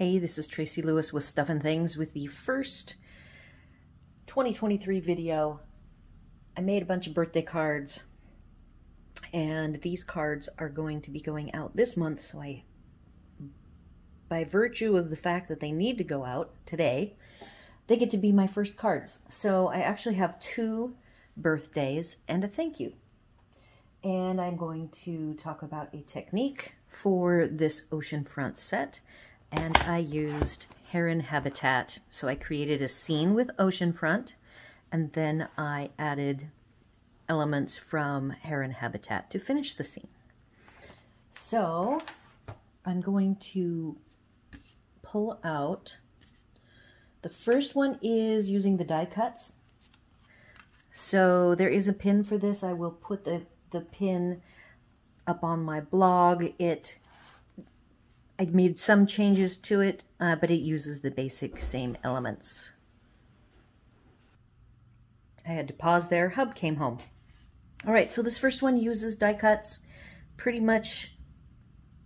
Hey, this is Tracy Lewis with Stuff and Things with the first 2023 video. I made a bunch of birthday cards, and these cards are going to be going out this month, so by virtue of the fact that they need to go out today, they get to be my first cards. So I actually have 2 birthdays and a thank you. And I'm going to talk about a technique for this Oceanfront set. And I used Heron habitat. So I created a scene with Oceanfront, and then I added elements from Heron habitat to finish the scene. So I'm going to pull out, the first one is using the die cuts. So there is a pin for this. I will put the pin up on my blog. I made some changes to it, but it uses the basic same elements. I had to pause there. Hub came home. All right, so this first one uses die cuts. Pretty much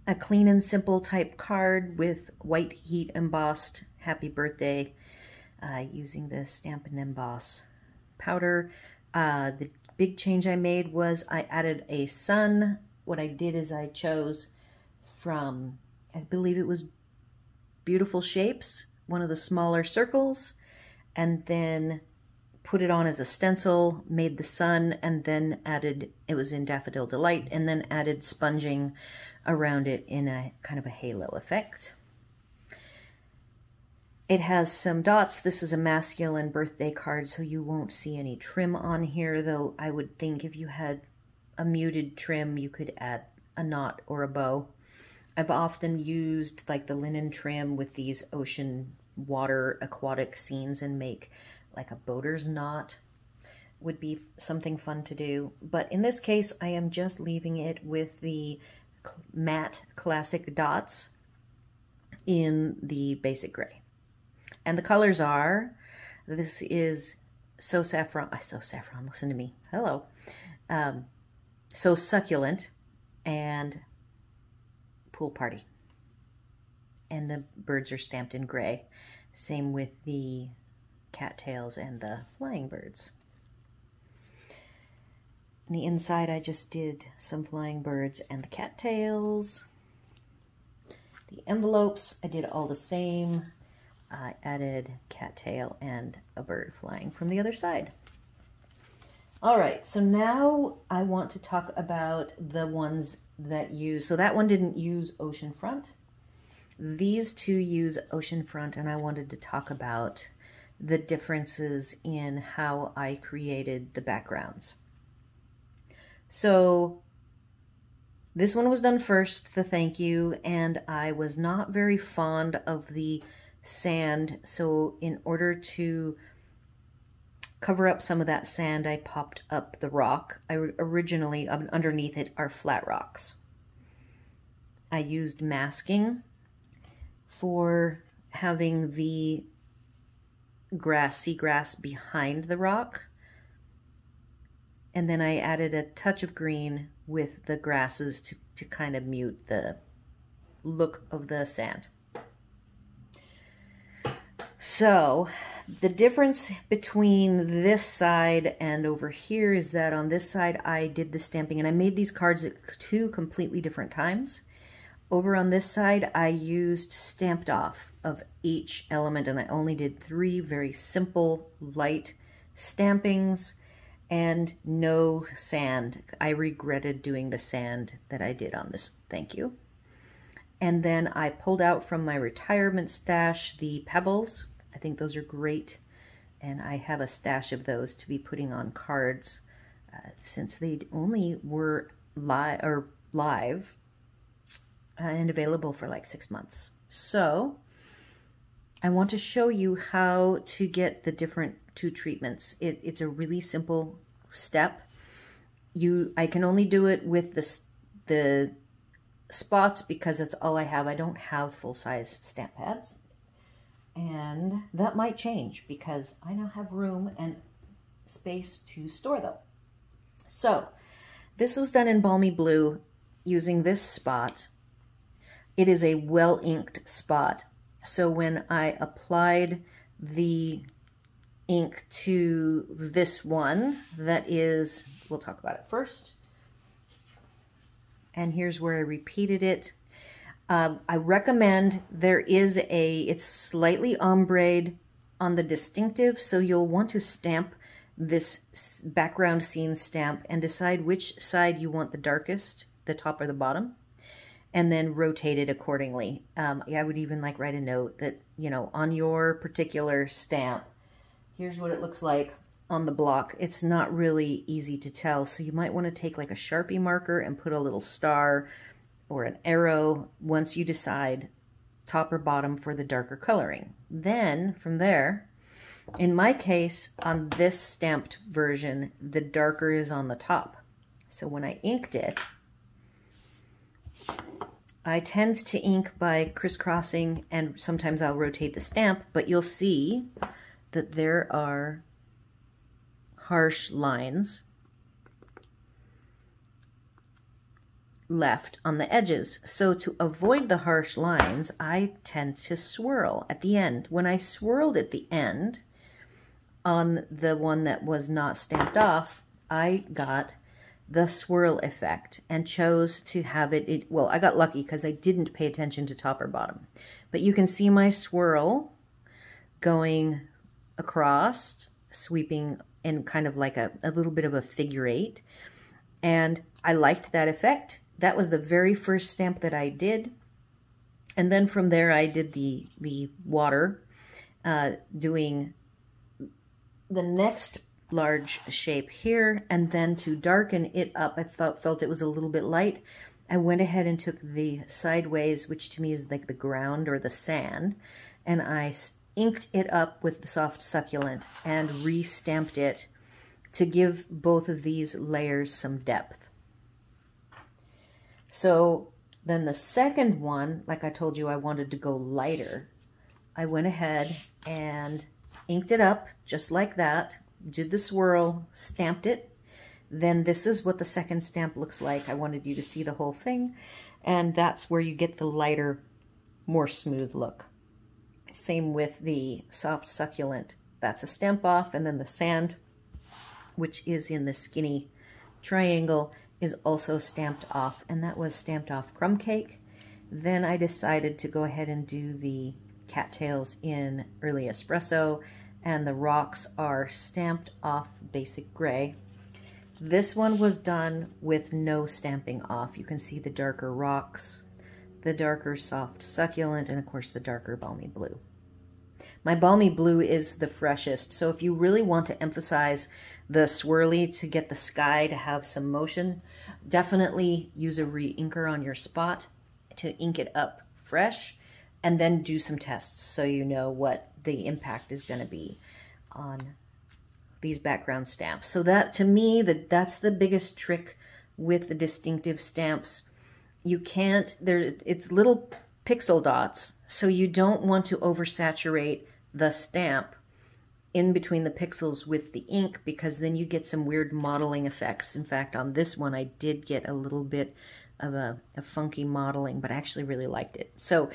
a clean and simple type card with white heat embossed happy birthday using the Stampin' Emboss powder. The big change I made was I added a sun. What I did is I chose from, I believe it was Beautiful Shapes, one of the smaller circles, and then put it on as a stencil, made the sun, and then added, it was in Daffodil Delight, and then added sponging around it in a kind of a halo effect. It has some dots. This is a masculine birthday card, so you won't see any trim on here, though I would think if you had a muted trim, you could add a knot or a bow. I've often used like the linen trim with these ocean water aquatic scenes and make like a boater's knot. Would be something fun to do. But in this case, I am just leaving it with the matte classic dots in the basic gray. And the colors are, this is So Saffron, listen to me, hello. So Succulent and Pool Party. And the birds are stamped in gray. Same with the cattails and the flying birds. On the inside, I just did some flying birds and the cattails. The envelopes, I did all the same. I added cattail and a bird flying from the other side. All right, so now I want to talk about the ones that use, so that one didn't use Oceanfront. These 2 use Oceanfront, and I wanted to talk about the differences in how I created the backgrounds. So this one was done first, the thank you, and I was not very fond of the sand, so in order to cover up some of that sand, I popped up the rock. Originally, underneath it are flat rocks. I used masking for having the seagrass behind the rock. And then I added a touch of green with the grasses to kind of mute the look of the sand. So the difference between this side and over here is that on this side I did the stamping, and I made these cards at 2 completely different times. Over on this side I used stamped off of each element, and I only did 3 very simple light stampings and no sand. I regretted doing the sand that I did on this thank you. And then I pulled out from my retirement stash the pebbles. I think those are great, and I have a stash of those to be putting on cards since they only were live and available for like 6 months. So I want to show you how to get the different 2 treatments. It's a really simple step. I can only do it with the spots because it's all I have. I don't have full-size stamp pads. And that might change because I now have room and space to store them. So this was done in Balmy Blue using this spot. It is a well-inked spot. So when I applied the ink to this one, that is, we'll talk about it first. And here's where I repeated it. I recommend it's slightly ombreed on the DistInktive, so you'll want to stamp this background scene stamp and decide which side you want the darkest, the top or the bottom, and then rotate it accordingly. I would even like write a note that, you know, on your particular stamp, here's what it looks like on the block. It's not really easy to tell, so you might want to take like a Sharpie marker and put a little star or an arrow once you decide top or bottom for the darker coloring. Then from there, in my case, on this stamped version, the darker is on the top. So when I inked it, I tend to ink by crisscrossing, and sometimes I'll rotate the stamp, but you'll see that there are harsh lines left on the edges. So to avoid the harsh lines, I tend to swirl at the end. When I swirled at the end on the one that was not stamped off, I got the swirl effect and chose to have it, well, I got lucky because I didn't pay attention to top or bottom. But you can see my swirl going across, sweeping in kind of like a little bit of a figure eight. And I liked that effect. That was the very first stamp that I did. And then from there I did the water, doing the next large shape here, and then to darken it up, I felt it was a little bit light. I went ahead and took the sideways, which to me is like the ground or the sand, and I inked it up with the soft succulent and re-stamped it to give both of these layers some depth. So then the second one, like I told you, I wanted to go lighter. I went ahead and inked it up just like that, did the swirl, stamped it. Then this is what the second stamp looks like. I wanted you to see the whole thing, and that's where you get the lighter, more smooth look. Same with the soft succulent. That's a stamp off, and then the sand, which is in the skinny triangle, is also stamped off, and that was stamped off crumb cake. Then I decided to go ahead and do the cattails in early espresso, and the rocks are stamped off basic gray. This one was done with no stamping off. You can see the darker rocks, the darker soft succulent, and of course the darker balmy blue. My balmy blue is the freshest, so if you really want to emphasize the swirly to get the sky to have some motion, definitely use a re-inker on your spot to ink it up fresh, and then do some tests so you know what the impact is going to be on these background stamps. So that, to me, that's the biggest trick with the DistInktive stamps. You can't, it's little pixel dots, so you don't want to oversaturate the stamp in between the pixels with the ink, because then you get some weird modeling effects. In fact, on this one, I did get a little bit of a funky modeling, but I actually really liked it. So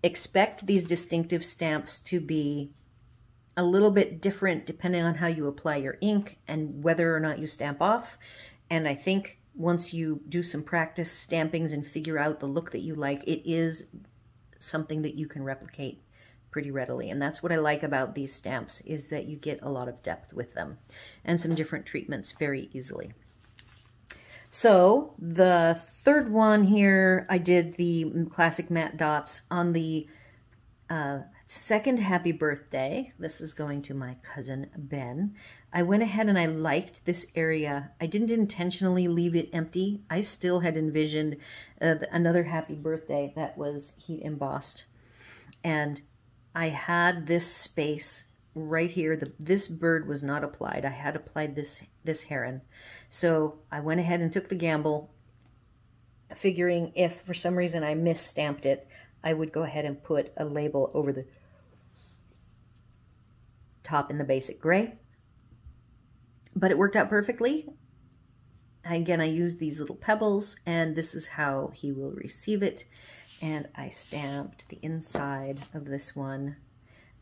expect these DistInktive stamps to be a little bit different depending on how you apply your ink and whether or not you stamp off. And I think once you do some practice stampings and figure out the look that you like, it is something that you can replicate pretty readily. And that's what I like about these stamps, is that you get a lot of depth with them and some different treatments very easily. So the third one here, I did the classic matte dots on the second happy birthday. This is going to my cousin Ben. I went ahead and I liked this area. I didn't intentionally leave it empty. I still had envisioned another happy birthday that was heat embossed. And I had this space right here. This bird was not applied. I had applied this heron. So I went ahead and took the gamble, figuring if for some reason I misstamped it, I would go ahead and put a label over the top in the basic gray. But it worked out perfectly. Again, I used these little pebbles, and this is how he will receive it. and I stamped the inside of this one.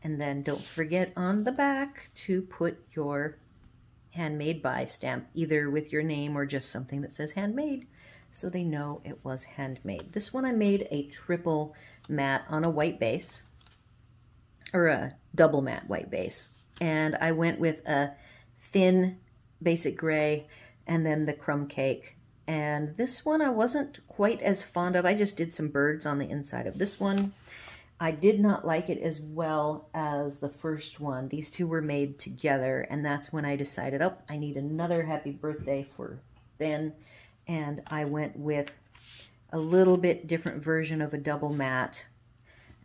And then don't forget on the back to put your handmade by stamp, either with your name or just something that says handmade, so they know it was handmade. This one I made a triple matte on a white base, or a double matte white base. And I went with a thin basic gray and then the crumb cake. And this one I wasn't quite as fond of. I just did some birds on the inside of this one. I did not like it as well as the first one. These two were made together, and that's when I decided, oh, I need another happy birthday for Ben. And I went with a little bit different version of a double matte,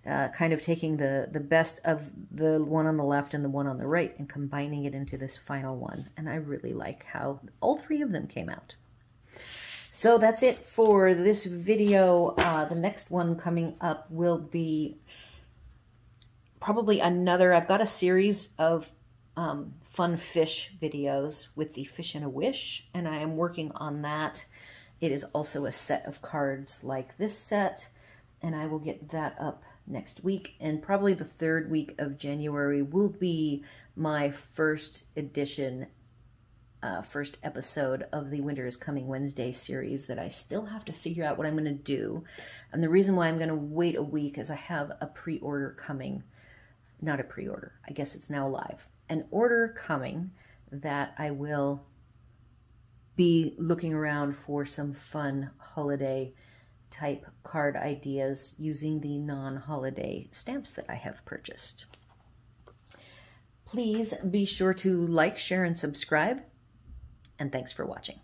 kind of taking the best of the one on the left and the one on the right and combining it into this final one. And I really like how all three of them came out. So that's it for this video. The next one coming up will be probably another, I've got a series of fun fish videos with the Fish and a Wish, and I am working on that. It is also a set of cards like this set, and I will get that up next week. And probably the third week of January will be my first edition, first episode of the Winter is Coming Wednesday series that I still have to figure out what I'm going to do. And the reason why I'm going to wait a week is I have a pre-order coming. Not a pre-order, I guess it's now live. An order coming that I will be looking around for some fun holiday type card ideas using the non-holiday stamps that I have purchased. Please be sure to like, share, and subscribe. And thanks for watching.